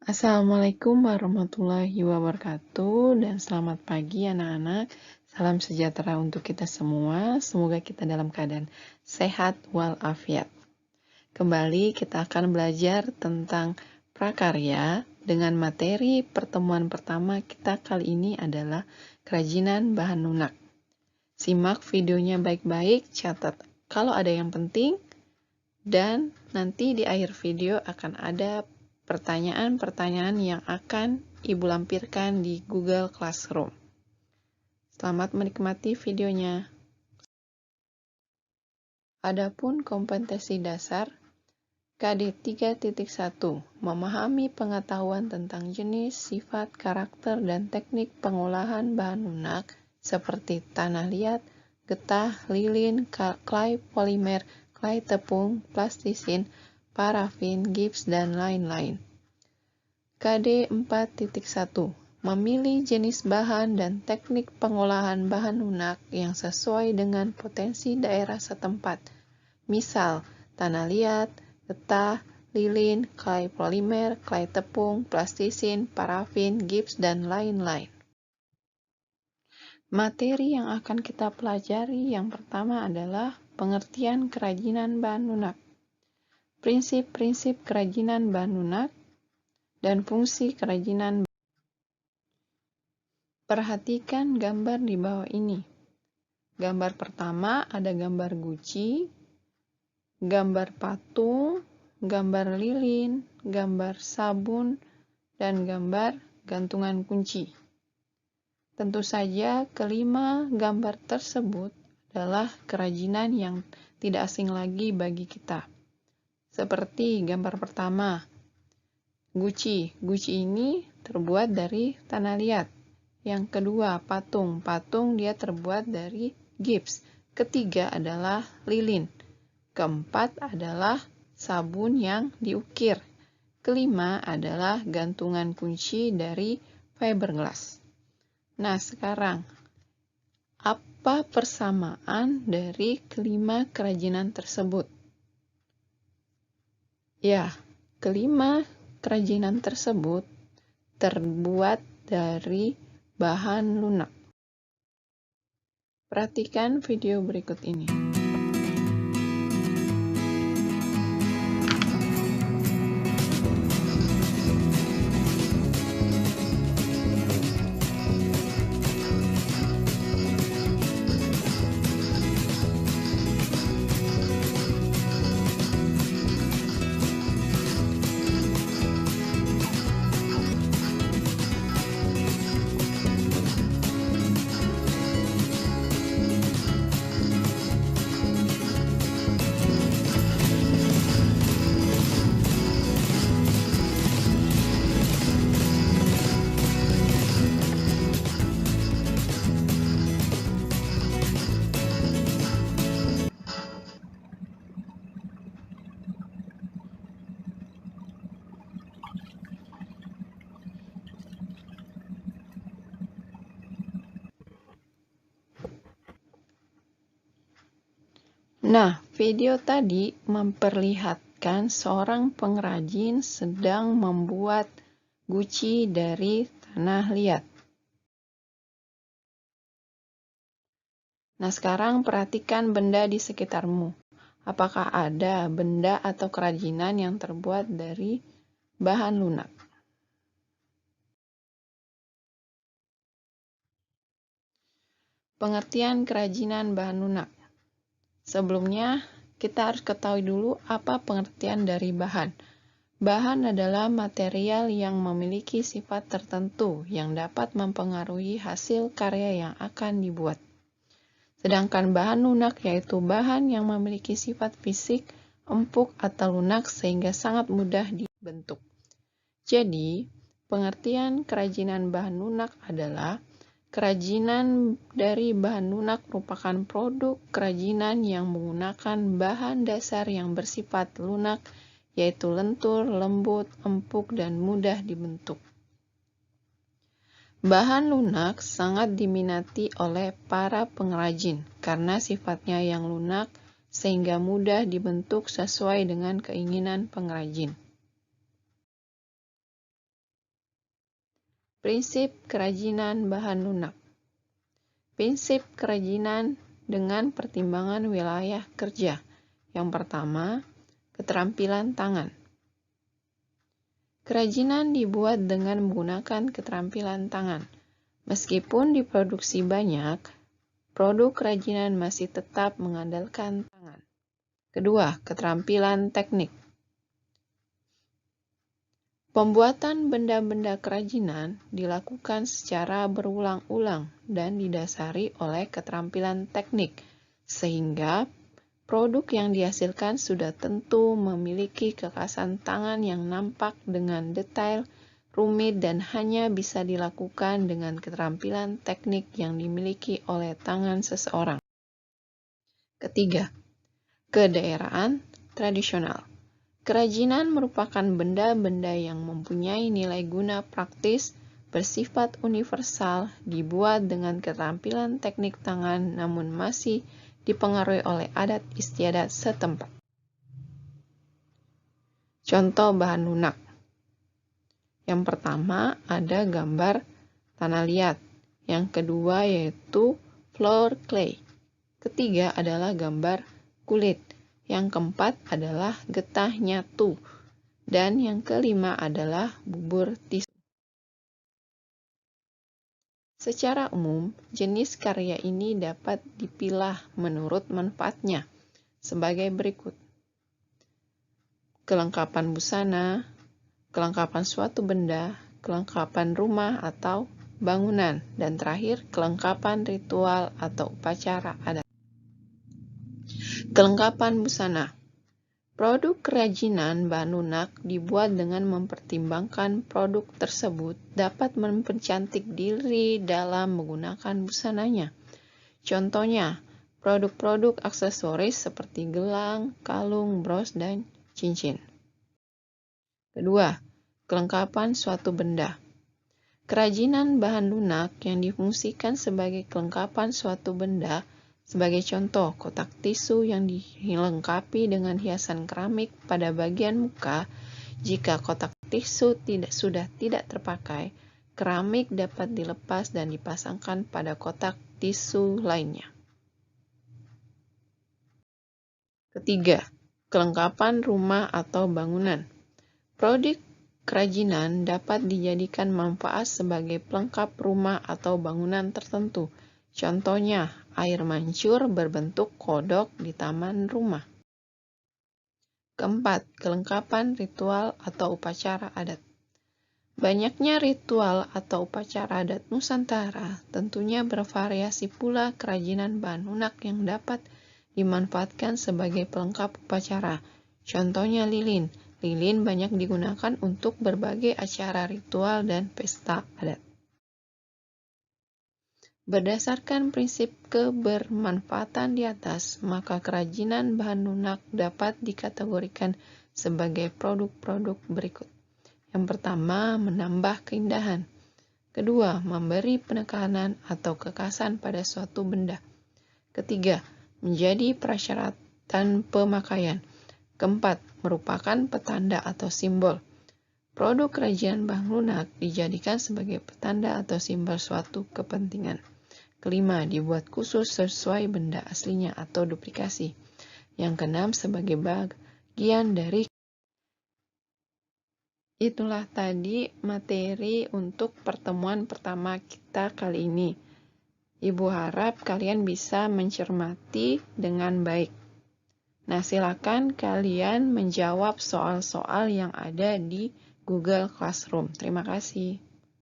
Assalamualaikum warahmatullahi wabarakatuh dan selamat pagi anak-anak. Salam sejahtera untuk kita semua. Semoga kita dalam keadaan sehat walafiat. Kembali kita akan belajar tentang prakarya dengan materi pertemuan pertama kita kali ini adalah kerajinan bahan lunak. Simak videonya baik-baik, catat kalau ada yang penting, dan nanti di akhir video akan ada pertanyaan-pertanyaan yang akan Ibu lampirkan di Google Classroom. Selamat menikmati videonya. Adapun kompetensi dasar KD 3.1, memahami pengetahuan tentang jenis, sifat, karakter, dan teknik pengolahan bahan lunak seperti tanah liat, getah, lilin, clay polimer, clay tepung, plastisin, parafin, gips, dan lain-lain. KD 4.1, memilih jenis bahan dan teknik pengolahan bahan lunak yang sesuai dengan potensi daerah setempat. Misal, tanah liat, getah, lilin, clay polimer, clay tepung, plastisin, parafin, gips, dan lain-lain. Materi yang akan kita pelajari yang pertama adalah pengertian kerajinan bahan lunak, prinsip-prinsip kerajinan bahan lunak, dan fungsi kerajinan. Perhatikan gambar di bawah ini. Gambar pertama ada gambar guci, gambar patung, gambar lilin, gambar sabun, dan gambar gantungan kunci. Tentu saja kelima gambar tersebut adalah kerajinan yang tidak asing lagi bagi kita. Seperti gambar pertama, guci. Guci ini terbuat dari tanah liat. Yang kedua, patung. Patung dia terbuat dari gips. Ketiga adalah lilin. Keempat adalah sabun yang diukir. Kelima adalah gantungan kunci dari fiberglass. Nah, sekarang apa persamaan dari kelima kerajinan tersebut? Ya, kelima kerajinan tersebut terbuat dari bahan lunak. Perhatikan video berikut ini. Nah, video tadi memperlihatkan seorang pengrajin sedang membuat guci dari tanah liat. Nah, sekarang perhatikan benda di sekitarmu. Apakah ada benda atau kerajinan yang terbuat dari bahan lunak? Pengertian kerajinan bahan lunak. Sebelumnya, kita harus ketahui dulu apa pengertian dari bahan. Bahan adalah material yang memiliki sifat tertentu yang dapat mempengaruhi hasil karya yang akan dibuat. Sedangkan bahan lunak yaitu bahan yang memiliki sifat fisik, empuk atau lunak sehingga sangat mudah dibentuk. Jadi, pengertian kerajinan bahan lunak adalah kerajinan dari bahan lunak merupakan produk kerajinan yang menggunakan bahan dasar yang bersifat lunak, yaitu lentur, lembut, empuk, dan mudah dibentuk. Bahan lunak sangat diminati oleh para pengrajin karena sifatnya yang lunak sehingga mudah dibentuk sesuai dengan keinginan pengrajin. Prinsip kerajinan bahan lunak. Prinsip kerajinan dengan pertimbangan wilayah kerja. Yang pertama, keterampilan tangan. Kerajinan dibuat dengan menggunakan keterampilan tangan. Meskipun diproduksi banyak, produk kerajinan masih tetap mengandalkan tangan. Kedua, keterampilan teknik. Pembuatan benda-benda kerajinan dilakukan secara berulang-ulang dan didasari oleh keterampilan teknik, sehingga produk yang dihasilkan sudah tentu memiliki kekhasan tangan yang nampak dengan detail, rumit, dan hanya bisa dilakukan dengan keterampilan teknik yang dimiliki oleh tangan seseorang. Ketiga, kedaerahan tradisional. Kerajinan merupakan benda-benda yang mempunyai nilai guna praktis, bersifat universal, dibuat dengan keterampilan teknik tangan, namun masih dipengaruhi oleh adat istiadat setempat. Contoh bahan lunak. Yang pertama ada gambar tanah liat. Yang kedua yaitu floor clay. Ketiga adalah gambar kulit. Yang keempat adalah getah nyatu. Dan yang kelima adalah bubur tisu. Secara umum, jenis karya ini dapat dipilah menurut manfaatnya sebagai berikut. Kelengkapan busana, kelengkapan suatu benda, kelengkapan rumah atau bangunan, dan terakhir kelengkapan ritual atau upacara adat. Kelengkapan busana. Produk kerajinan bahan lunak dibuat dengan mempertimbangkan produk tersebut dapat mempercantik diri dalam menggunakan busananya. Contohnya, produk-produk aksesoris seperti gelang, kalung, bros, dan cincin. Kedua, kelengkapan suatu benda. Kerajinan bahan lunak yang difungsikan sebagai kelengkapan suatu benda. Sebagai contoh, kotak tisu yang dilengkapi dengan hiasan keramik pada bagian muka. Jika kotak tisu sudah tidak terpakai, keramik dapat dilepas dan dipasangkan pada kotak tisu lainnya. Ketiga, kelengkapan rumah atau bangunan. Produk kerajinan dapat dijadikan manfaat sebagai pelengkap rumah atau bangunan tertentu. Contohnya, air mancur berbentuk kodok di taman rumah. Keempat, kelengkapan ritual atau upacara adat. Banyaknya ritual atau upacara adat Nusantara tentunya bervariasi pula kerajinan bahan lunak yang dapat dimanfaatkan sebagai pelengkap upacara. Contohnya lilin. Lilin banyak digunakan untuk berbagai acara ritual dan pesta adat. Berdasarkan prinsip kebermanfaatan di atas, maka kerajinan bahan lunak dapat dikategorikan sebagai produk-produk berikut. Yang pertama, menambah keindahan. Kedua, memberi penekanan atau kekhasan pada suatu benda. Ketiga, menjadi prasyaratan pemakaian. Keempat, merupakan petanda atau simbol. Produk kerajinan bahan lunak dijadikan sebagai petanda atau simbol suatu kepentingan. Kelima, dibuat khusus sesuai benda aslinya atau duplikasi. Yang keenam, sebagai bagian dari. Itulah tadi materi untuk pertemuan pertama kita kali ini. Ibu harap kalian bisa mencermati dengan baik. Nah, silakan kalian menjawab soal-soal yang ada di Google Classroom. Terima kasih.